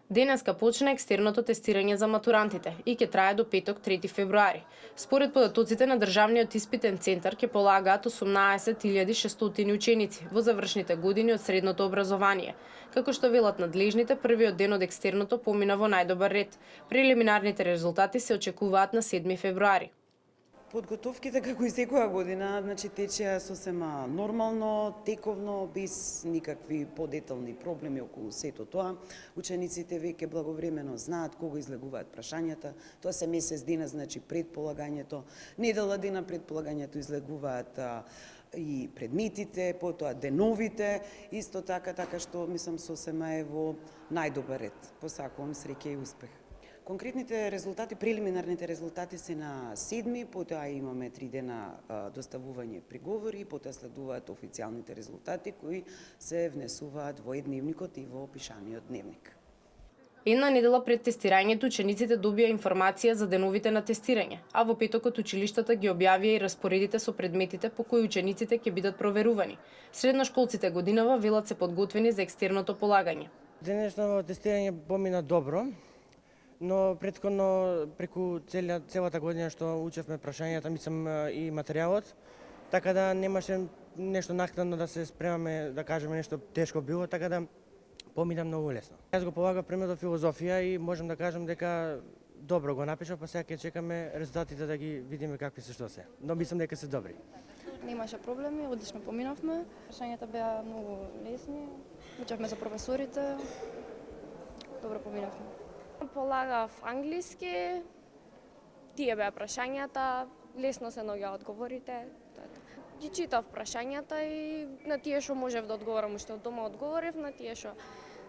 Денеска почна екстерното тестирање за матурантите и ќе трае до петок 3 февруари. Според податоците на Државниот испитен центар ќе полагаат 18.600 ученици во завршните години од средното образование. Како што велат надлежните, првиот ден од екстерното помина во најдобар ред. Прелиминарните резултати се очекуваат на 7 февруари. Подготовките како и секоја година, течеа сосема нормално, тековно, без никакви подетални проблеми околу сето тоа. Учениците веќе благовремено знаат кога излегуваат прашањата. Тоа се месец дена, пред полагањето. Недела дена пред полагањето излегуваат и предметите, потоа деновите, исто така што мислам сосема е во најдобар ред. Посакувам среќа и успех. Конкретните резултати, прелиминарните резултати се на 7, потоа имаме 3 дена доставување приговори, потоа следуваат официјалните резултати кои се внесуваат во дневникот и во пишаниот дневник. Една недела пред тестирањето учениците добија информација за деновите на тестирање, а во петокот училиштата ги објавија и распоредите со предметите по кои учениците ќе бидат проверувани. Средношколците годинава велат се подготвени за екстерното полагање. Денешното тестирање помина добро, но претходно преку целата година што учевме прашањата, мислам и материјалот, така да немаше нешто накнадно да се спремаме, да кажеме нешто тешко било, така да помина многу лесно. Јас го полагав предметот филозофија и можам да кажам дека добро го напишав, па сега ќе чекаме резултатите да ги видиме какви се што се. Но мислам дека се добри. Немаше проблеми, одлично поминавме. Прашањата беа многу лесни. Учевме за професорите. Добро поминавме. Полагав англиски, тие беа прашањата, лесно се наоѓа одговорите. Ги читав прашањата и на тие што можев да одговорам уште од дома одговорив, на тие што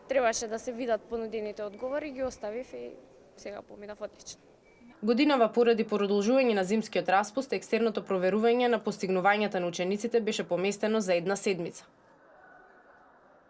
требаше да се видат понудените одговори ги оставив и сега поминав одлично. Годинава поради продолжување на зимскиот распуст, екстерното проверување на постигнувањата на учениците беше поместено за една седмица.